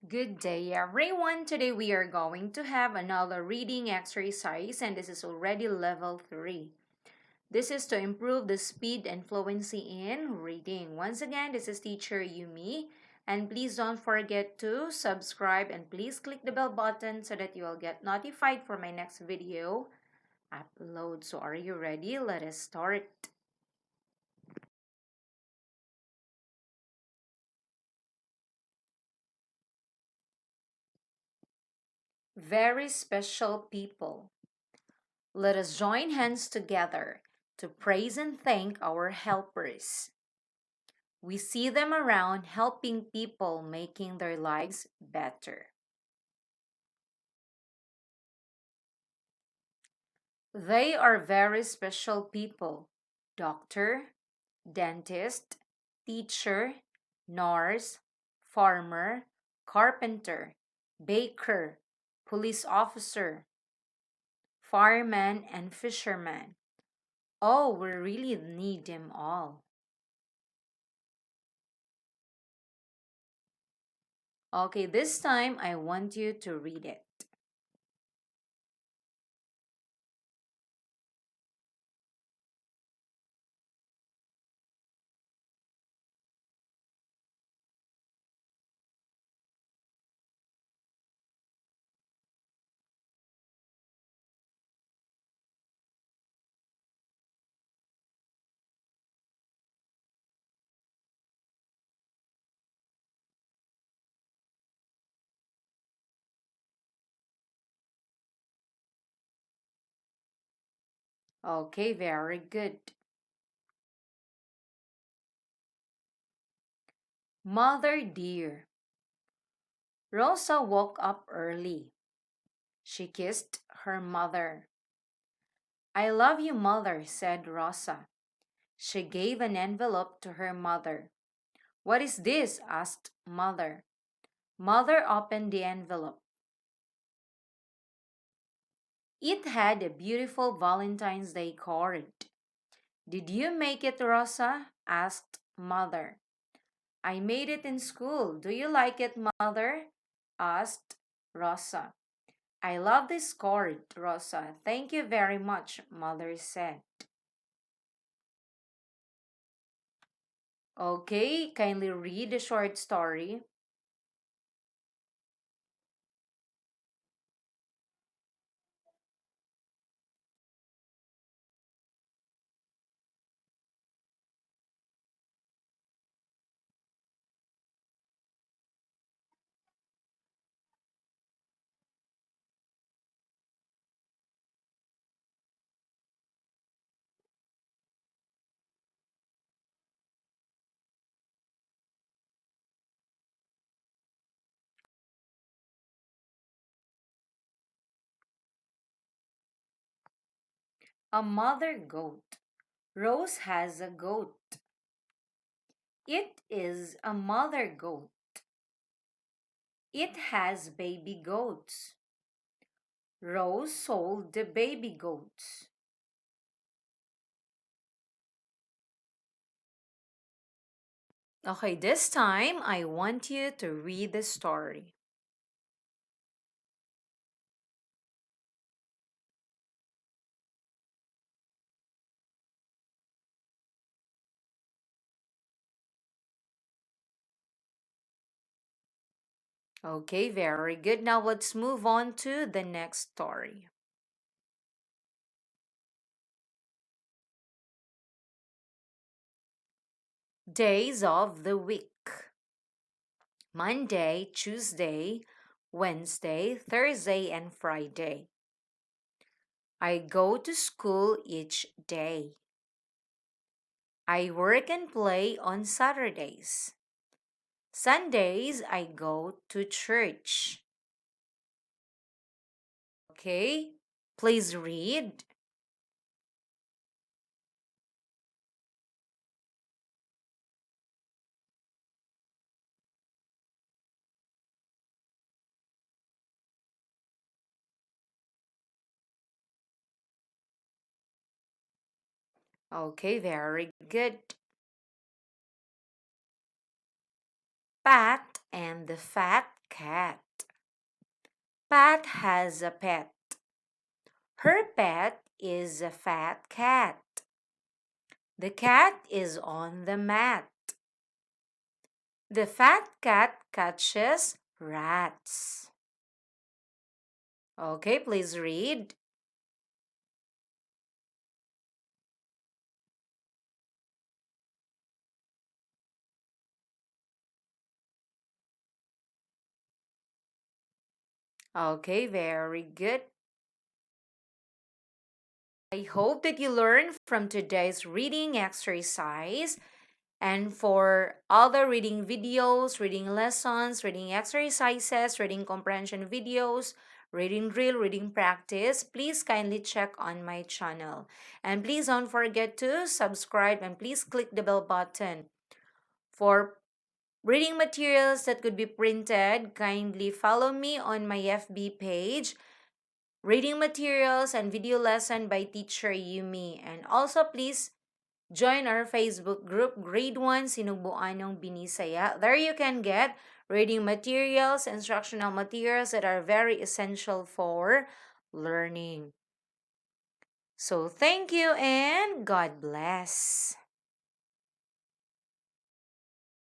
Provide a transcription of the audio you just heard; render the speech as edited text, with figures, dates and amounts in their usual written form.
Good day, everyone. Today we are going to have another reading exercise, and this is already level 3. This is to improve the speed and fluency in reading. Once again, this is teacher Eummie, and please don't forget to subscribe and please click the bell button so that you will get notified for my next video upload. So, are you ready? Let us start. Very special people. Let us join hands together to praise and thank our helpers. We see them around helping people, making their lives better. They are very special people: doctor, dentist, teacher, nurse, farmer, carpenter, baker, police officer, fireman, and fisherman. Oh, we really need them all. Okay, this time I want you to read it. Okay, very good. Mother dear. Rosa woke up early. She kissed her mother. I love you, mother, said Rosa. She gave an envelope to her mother. What is this? Asked mother. Mother opened the envelope. It had a beautiful Valentine's Day card. Did you make it, Rosa? Asked mother. I made it in school. Do you like it, mother? Asked Rosa. I love this card, Rosa. Thank you very much, mother said. Okay, kindly read the short story. A mother goat. Rose has a goat. It is a mother goat. It has baby goats. Rose sold the baby goats. Okay, this time I want you to read the story. Okay, very good. Now let's move on to the next story. Days of the week: Monday, Tuesday, Wednesday, Thursday, and Friday. I go to school each day. I work and play on Saturdays. Sundays, I go to church. Okay, please read. Okay, very good. Pat and the Fat cat. Pat has a pet. Her pet is a fat cat. The cat is on the mat. The fat cat catches rats. Okay, please read. Okay, very good. I hope that you learned from today's reading exercise. And for other reading videos, reading lessons, reading exercises, reading comprehension videos, reading drill, reading practice, please kindly check on my channel. And please don't forget to subscribe and please click the bell button. For reading materials that could be printed, kindly follow me on my FB page, Reading Materials and Video Lesson by Teacher Eummie. And also please join our Facebook group, Grade 1 Sinubuan ng Binisaya. There you can get reading materials, instructional materials that are very essential for learning. So thank you and God bless.